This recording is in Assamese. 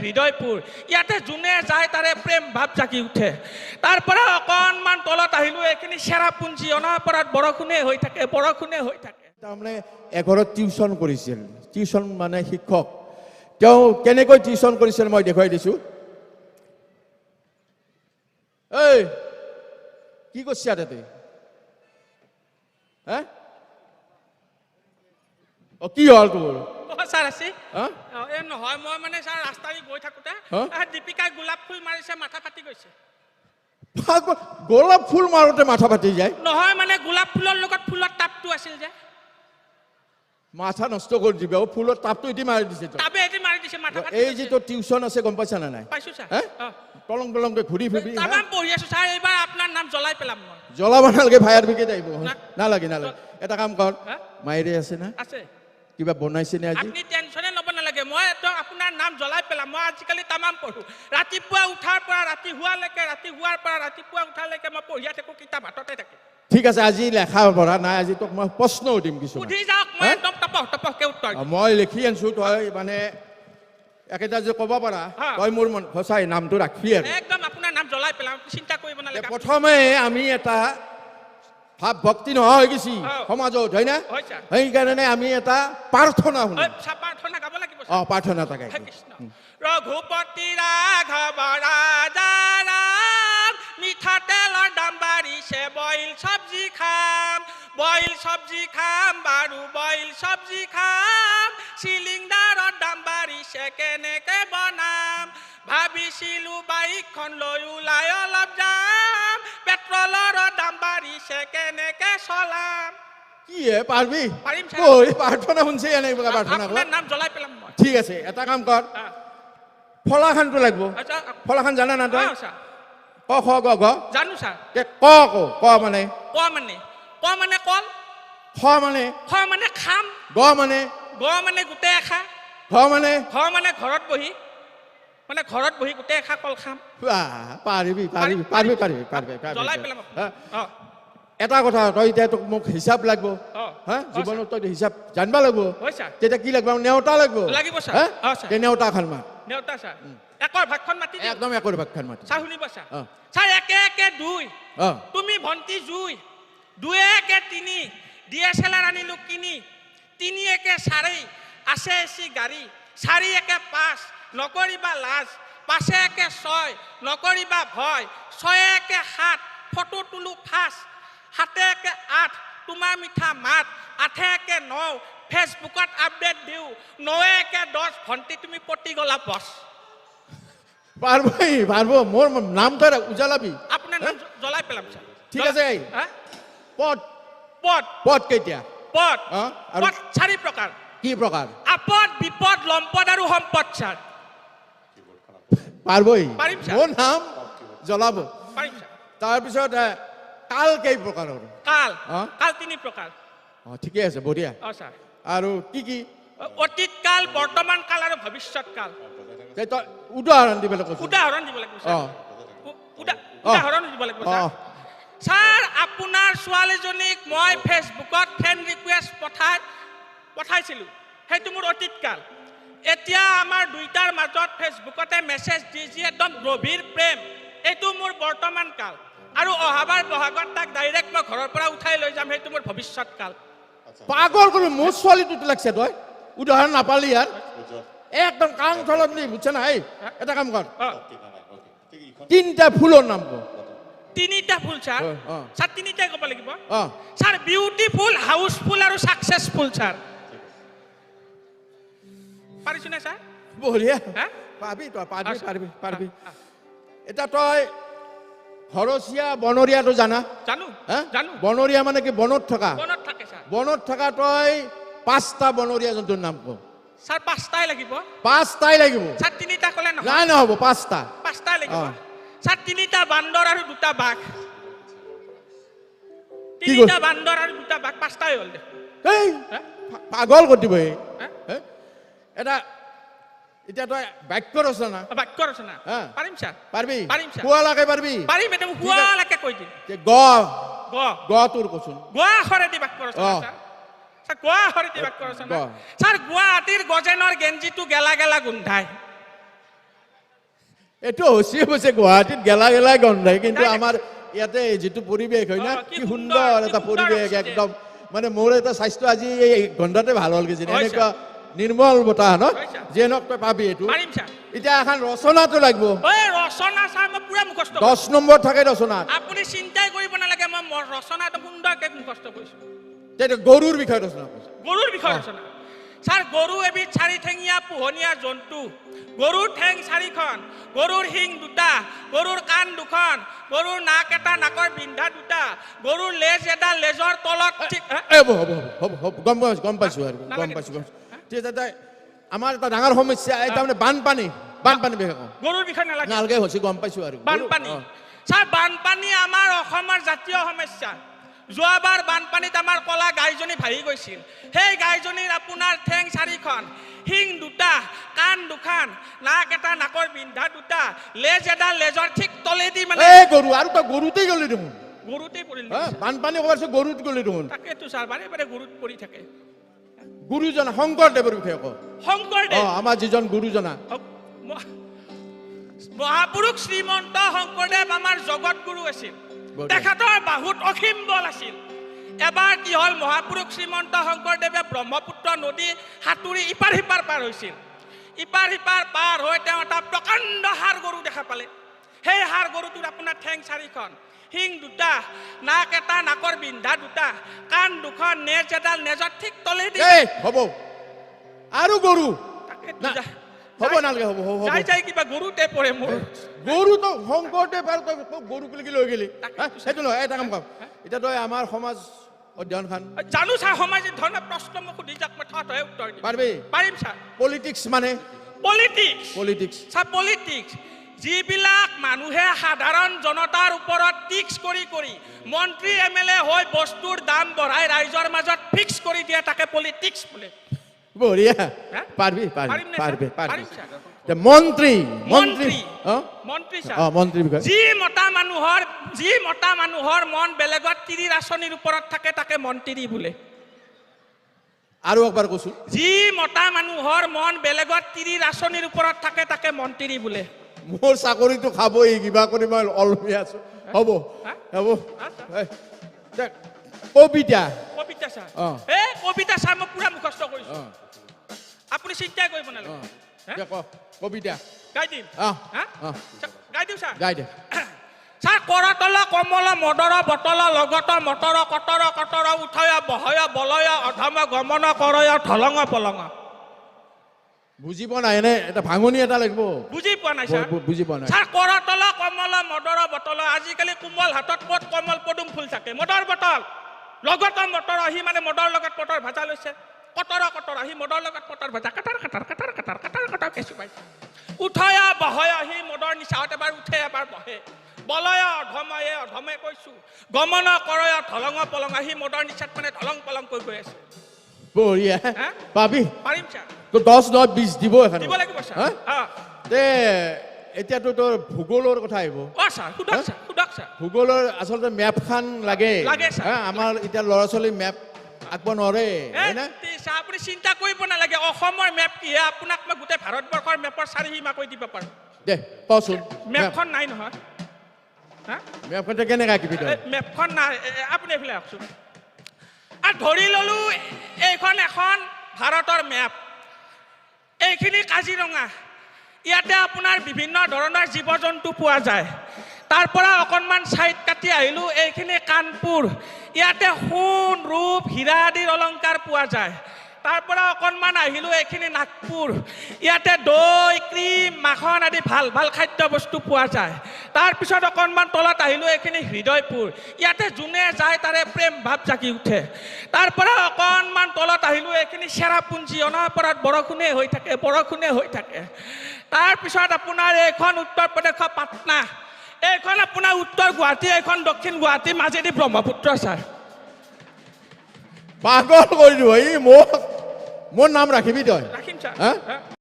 হৃদয়পুৰ ইয়াতে যোনে যায় তাৰে প্ৰেম ভাৱ জাগি উঠে তাৰ পৰা অকণমান তলত আহিলো এইখিনি চেৰাপুঞ্জী অনাপৰাত বৰষুণে হৈ থাকে তাৰমানে এঘৰত টিউচন কৰিছিল টিউচন মানে শিক্ষক তেওঁ কেনেকৈ টিউচন কৰিছিল মই দেখুৱাই দিছো এই কি কৰিছ তাতে হে অ কি হ'ল তোৰ ছাৰ আছে এই নহয় মই মানে ছাৰ ৰাস্তাৰে গৈ থাকোতে দীপিকাই গোলাপ ফুল মাৰিছে মাথা ফাটি গৈছে গোলাপ ফুল মাৰোতে মাথা ফাটি যায় নহয় মানে গোলাপ ফুলৰ লগত ফুলৰ টাপটো আছিল যে মাথা নষ্ট কৰি দিবে ও ফুলৰ টাপটো এটি মাৰি দিছে টাপে এটি মাৰি দিছে মাথা ফাটি এই যে তো টিউচন আছে গম পাইছা না নাই পাইছো ছাৰ টলং টলংকে ঘূৰি ফুৰি তামাম পঢ়ি আছো ছাৰ এইবাৰ আপোনাৰ নাম জ্বলাই পেলাম মই জ্বলাব নালাগে ফায়াৰ ব্ৰিগেড আহিব নালাগে এটা কাম কৰ মাইৰে আছে না আছে কিবা বনাইছে নে আজি আপুনি টেনচনে ল'ব নালাগে মই আপোনাৰ নাম জ্বলাই পেলাম মই আজিকালি তামাম পঢ়ো ৰাতিপুৱা উঠাৰ পৰা ৰাতি হোৱালৈকে ৰাতি হোৱাৰ পৰা ৰাতিপুৱা উঠালৈকে মই পঢ়িয়া থাকো কিতাপ হাততে থাকে ঠিক আছে আজি লেখা পঢ়া নাই আজি তোক মই প্ৰশ্ন দিম কিছু সুধি যাওক মই একদম টপকে উত্তৰ দিম মই লিখি আনছো তই মানে একেটা যে ক'ব পাৰা তই মোৰ মন সঁচাই নামটো ৰাখবি আৰু একদম আপোনাৰ নাম জ্বলাই পেলাম চিন্তা কৰিব নালাগে প্ৰথমে আমি এটা ভাৱ ভক্তি নোহোৱা হৈ গৈছি সমাজত হয় না সেইকাৰণে আমি এটা প্ৰাৰ্থনা শুনো প্ৰাৰ্থনা গাব লাগিব প্ৰাৰ্থনা এটা গাই ৰঘুপতি ৰাঘৱ ৰাজা ৰাম মিঠাতেলৰ দাম বাঢ়িছে বইল চব্জি খাম বাৰু বইল চব্জি খাম চিলিণ্ডাৰৰ দাম বাঢ়িছে কেনেকে বনাম ভাবিছিলো বাইকখন লৈ ওলাই অলপ যাম পেট্ৰলৰ দাম বাঢ়িছে কেনেকে চলাম কি হে পাৰবি পাৰিম কৈ প্ৰাৰ্থনা শুনছে এনেই প্ৰাৰ্থনা আপোনাৰ নাম জ্বলাই পেলাম মই ঠিক আছে এটা কাম কৰ ফলাখানটো লাগিব ফলাখান জানা না তই ক খ গ ঘ জানো ছাৰ ক মানে কল খ মানে খাম গ মানে গোটেই এখা ঘ মানে ঘৰত বহি গোটেই এখা কল খাম পাৰিবি জ্বলাই পেলাম এটা কথা তই এতিয়া তোক মোক হিচাপ লাগিব জীৱনত তই হিচাপ জানিব লাগিব তেতিয়া কি লাগিব নেওতা লাগিব নেওতা খান মাত নেওতা ছাৰ একৰ ভাগখন মাতি একদম একৰ ভাগখন মাতি ছাৰ শুনিব ছাৰ একে একে 2 তুমি ভণ্টি জুই 2 একে 3 DSLR আনিলো কিনি 3 একে 4 আছে এচি গাড়ী 4 একে 5 নকৰিবা লাজ 5 একে 6 নকৰিবা ভয় 6 একে 7 ফটো তুলো ফাঁচ 7 একে 8 তোমাৰ মিঠা মাত 8 একে 9 ফেচবুকত আপডেট দিও 9 একে 10 ভণ্টি তুমি পটি গলা বছ পারবো মোর নাম তো উজালাবি আপনার নাম জ্বলাই পেলাম স্যার ঠিক আছে পদ পদ পদ কেতিয়া পদ পদ 4 প্রকার কি প্রকার আপদ বিপদ লম্পদ আর সম্পদ স্যার পারবই পাৰিম স্যাৰ মোৰ নাম জ্বলাব পাৰিম স্যার তার পিছত কাল কেই প্রকারের কাল কাল 3 প্রকার ঠিকই আছে বঢ়িয়া স্যার আর কি অতীত কাল বর্তমান কাল আর ভবিষ্যৎ কাল উদাহরণ দিব লাগিব উদাহরণ দিব লাগিব উদাহরণ দিব লাগিব স্যার আপনার ছোৱালীজনীক মই ফেসবুকত ফ্ৰেন্ড ৰিকোয়েস্ট পঠাইছিলো সেইটো মোৰ অতীত কাল এতিয়া আমাৰ দুইটাৰ মাজত ফেসবুকতে মেসেজ দি একদম গভীৰ প্ৰেম এইটো মোৰ বৰ্তমান কাল আৰু অহাবাৰ বহাগত তাক ডাইৰেক্ট মই ঘৰৰ পৰা উঠাই লৈ যাম সেইটো মোৰ ভবিষ্যৎ কাল পাগল কৰি মোৰ ছোৱালীটো লাগছে তই উদাহৰণ নাপালি ইয়াৰ একদম কাং থলত নি বুঝছ না এটা কাম কৰ 3টা ফুলৰ নাম ক 3টা ফুল স্যাৰ স্যাৰ 3টাই কব লাগিব স্যাৰ বিউটিফুল হাউসফুল আৰু সাকসেসফুল স্যাৰ পাৰিছ না স্যাৰ বঢ়িয়া পাবি তই পাবি এটা তই হৰসিয়া বনৰীয়াটো জানা জানো বনৰীয়া মানে কি বনত থকা স্যাৰ বনত থকা তই 5টা বনৰীয়া জন্তুৰ নাম ক স্যাৰ 5টাই লাগিব 5টাই লাগিব স্যাৰ 3টা কলে নহয় নাই নহব 5টা লাগিব স্যাৰ 3টা বান্দৰ আৰু 2টা বাঘ 3টা বান্দৰ আৰু 2টা বাঘ 5টাই হল এই পাগল কৰি দিব এটা এটা তই বাক্য ৰচনা পাৰিম স্যাৰ পাৰবি স্যাৰ হুৱালাকে পাৰবি পাৰিম এটা হুৱালাকে কৈ দিম গ গ গ তোৰ কচোন গ আখৰে দি বাক্য ৰচনা স্যাৰ গুৱাহাটীৰ গজেনৰ গেঞ্জিটো গেলা গেলা গোন্ধায় এইটো হৈছে গুৱাহাটীত গেলা গেলাই গন্ধাই, কিন্তু নাই। আমাৰ ইয়াতে যিটো পৰিৱেশ হয় না, কি কি সুন্দৰ, সুন্দৰ কি এটা সুন্দৰ পৰিৱেশ অক্সিজেন। একদম। মানে মোৰ এটা স্বাস্থ্য আজি এই গন্ধাতে ভাল হ'ল কিজানি, হয়, এনেকুৱা নিৰ্মল বতাহ ন, হয়, ছাৰ। যিয়ে নহওক তই পাবি এইটো। পাৰিম ছাৰ। এতিয়া এখন ৰচনাটো লাগিব, ঐ ৰচনা ছাৰ মই পুৰা মুখস্থ 10 নম্বৰ থাকে ৰচনাত। আপুনি চিন্তাই কৰিব নালাগে, মই ৰচনা একদম সুন্দৰকে মুখস্থ কৰিছো। তেতিয়া গৰুৰ বিষয়ে ৰচনা কৰিছে। গৰুৰ বিষয়ে ৰচনা। ছাৰ গৰু এবিধ চাৰিঠেঙীয়া পোহনীয়া জন্তু। গৰুৰ ঠেং 4খন, গৰুৰ শিং 2টা, গৰুৰ কাণ 2খন, গৰুৰ নাক এটা, নাকৰ বিন্ধা 2টা, গৰুৰ লেজ এডাল, লেজৰ তলত গম পাইছো আৰু গম পাইছো। তেতিয়া আমাৰ এটা ডাঙৰ সমস্যা এই তাৰমানে বানপানী বিষয়ে কওঁ। গৰুৰ বিষয়ে নালাগে, নালগে হৈছে, গম পাইছো আৰু বানপানী। ছাৰ বানপানী আমাৰ অসমৰ জাতীয় সমস্যা। যোৱাবাৰ বানপানীত আমাৰ কলা গাইজনী ভাহি গৈছিল। সেই গাইজনীৰ আপোনাৰ ঠেং 4খন, শিং 2টা, কাণ 2খন, নাক এটা, নাকৰ বিন্ধা 2টা, লেজ এডাল, লেজৰ ঠিক তলেদি মানে এই গৰু, আৰু তই গৰুতেই গলি দেখোন। গৰুতেই পৰিল। বানপানী ক'ৰবাত গৰুত গলি দেখোন। তাকেতো ছাৰ বাৰে বাৰে গৰুত পৰি থাকে। গুৰুজন শংকৰদেৱৰ বিষয়ে কওঁ। শংকৰদেৱ আমাৰ যিজন গুৰুজনা, মহাপুৰুষ শ্ৰীমন্ত শংকৰদেৱ আমাৰ জগত গুৰু আছিল। তেখেতৰ বাহুত অসীম বল আছিল। এবাৰ কি হ'ল, মহাপুৰুষ শ্ৰীমন্ত শংকৰদেৱে ব্ৰহ্মপুত্ৰ নদী সাঁতুৰি ইপাৰ সিপাৰ পাৰ হৈছিল। ইপাৰ সিপাৰ পাৰ হৈ তেওঁ এটা প্ৰকাণ্ড ষাঁড় গৰু দেখা পালে। সেই ষাঁড় গৰুটোৰ আপোনাৰ ঠেং 4খন, শিং 2টা, নাক এটা, নাকৰ বিন্ধা 2টা, কাণ 2খন, নেজ এডাল, নেজৰ ঠিক তলেদি হ'ব আৰু গৰু তাকেতো না, হ'ব নালাগে, হ'ব যাই যাই কিবা গৰুতে পৰে মোৰ। গৰুটো শংকৰদেৱ আৰু তই গৰু বুলি লৈ গেলি, সেইটো নহয়। এটা কাম কৰ, এতিয়া তই আমাৰ সমাজ অধ্যয়নখন জানো ছাৰ, সমাজ ধৰণে প্ৰশ্ন মোক সুধি যাক মই থৈ উত্তৰ দিম। পাৰিবি? পাৰিম ছাৰ। পলিটিক্স মানে পলিটিক্স ছাৰ, পলিটিক্স যিবিলাক মানুহে সাধাৰণ জনতাৰ ওপৰত টিক্স কৰি কৰি মন্ত্ৰী MLA হৈ বস্তুৰ দাম বঢ়াই ৰাইজৰ মাজত ফিক্স কৰি দিয়ে, তাকে পলিটিক্স বোলে। বঢ়িয়া, হা? পাৰিবি পাৰিম নে ছাৰ? পাৰিম ছাৰ। মন্ত্ৰী মন্ত্ৰী ছাৰ, মন্ত্ৰীৰ বিষয়ে যি মতা মানুহৰ মন বেলেগত তিৰিৰ আঁচনিৰ ওপৰত থাকে তাকে মন্ত্ৰী বোলে। আৰু একবাৰ কৈছো, যি মতা মানুহৰ মন বেলেগত তিৰিৰ আঁচনিৰ ওপৰত থাকে তাকে মন্ত্ৰী বোলে। মোৰ চাকৰিটো খাবই, কিবা কৰি মই অলমি আছো। হ'ব কবিতা ছাৰ, এই কবিতা ছাৰ মই পুৰা মুখস্থ কৰিছো, আপুনি চিন্তাই কৰিব নালাগে। কবিতা গাই দিম, গাই দিওঁ ছাৰ। গাই দে। ছাৰ, কৰতল কমল মদৰ বটল লগত মটৰ কটৰ কটৰ উঠয় বহয় বলয় অধম গমন কৰয় ঢলঙ পলঙ। বুজি পোৱা নাই, এনে এটা ভাঙনি এটা লাগিব। বুজি পোৱা নাই ছাৰ? বুজি পোৱা নাই। ছাৰ, কৰতল কমল মদৰ বটল, আজিকালি কোমল হাতত ক'ত কমল পদুম ফুল থাকে। মদৰ বটল লগত মটৰ, আহি মানে মদৰ লগত মটৰ ভাজা লৈছে। কটৰ কটৰ আহি মদৰ লগত মটৰ ভাজা, কাটাৰ কাটাৰ কাটাৰ কাটাৰ কাটাৰ কাটাৰ কেঁচু পাইছে। উঠয় বহয় আহি মদৰ নিচাত এবাৰ উঠে এবাৰ বহে। বলয় অধময়ে অধমে কৈছো, গমন কৰয় ঢলঙ পলঙ, আহি মদৰ নিচাত মানে ঢলং পলং কৈ গৈ আছে। বঢ়িয়া, পাবি। পাৰিম ছাৰ। 10 নহয় 20 দিব এখানে। দিব লাগিব ছাৰ। তে এতিয়াতো তোৰ ভূগোলৰ কথা আহিব। ছাৰ সোধক ছাৰ, সোধক ছাৰ। ভূগোলৰ আচলতে মেপখন লাগে। ছাৰ। আমাৰ এতিয়া ল'ৰা ছোৱালী মেপ আঁকিব নোৱাৰে, হয় না? আপুনি চিন্তা কৰিব নালাগে, অসমৰ মেপ কি হে, আপোনাক মই গোটেই ভাৰতবৰ্ষৰ মেপৰ 4 সীমা কৈ দিব পাৰো। দে কচোন। মেপখন নাই নহয়। মেপখন কেনেকৈ আঁকিবি তই? মেপখন নাই, আপুনি এইফালে আহকচোন। আৰু ধৰি ললো এইখন এখন ভাৰতৰ মেপ, এইখিনি কাজিৰঙা, ইয়াতে আপোনাৰ বিভিন্ন ধৰণৰ জীৱ জন্তু পোৱা যায়। তাৰ পৰা অকণমান ছাইড কাটি আহিলো, এইখিনি কানপুৰ, ইয়াতে সোণ ৰূপ হীৰা আদিৰ অলংকাৰ পোৱা যায়। তাৰ পৰা অকণমান আহিলো, এইখিনি নাগপুৰ, ইয়াতে দৈ ক্ৰীম মাখন আদি ভাল ভাল খাদ্য বস্তু পোৱা যায়। তাৰপিছত অকণমান তলত আহিলো, এইখিনি হৃদয়পুৰ, ইয়াতে যোনে যায় তাৰে প্ৰেম ভাৱ জাগি উঠে। তাৰ পৰা অকণমান তলত আহিলো, এইখিনি চেৰাপুঞ্জী, অনবৰত বৰষুণে হৈ থাকে, বৰষুণে হৈ থাকে। তাৰপিছত আপোনাৰ এইখন উত্তৰ প্ৰদেশৰ পাটনা, এইখন আপোনাৰ উত্তৰ গুৱাহাটী, এইখন দক্ষিণ গুৱাহাটী, মাজেদি ব্ৰহ্মপুত্ৰ ছাৰ। পাগল কৰি দিব, মোৰ নাম ৰাখিবি তই। ৰাখিম ছাৰ।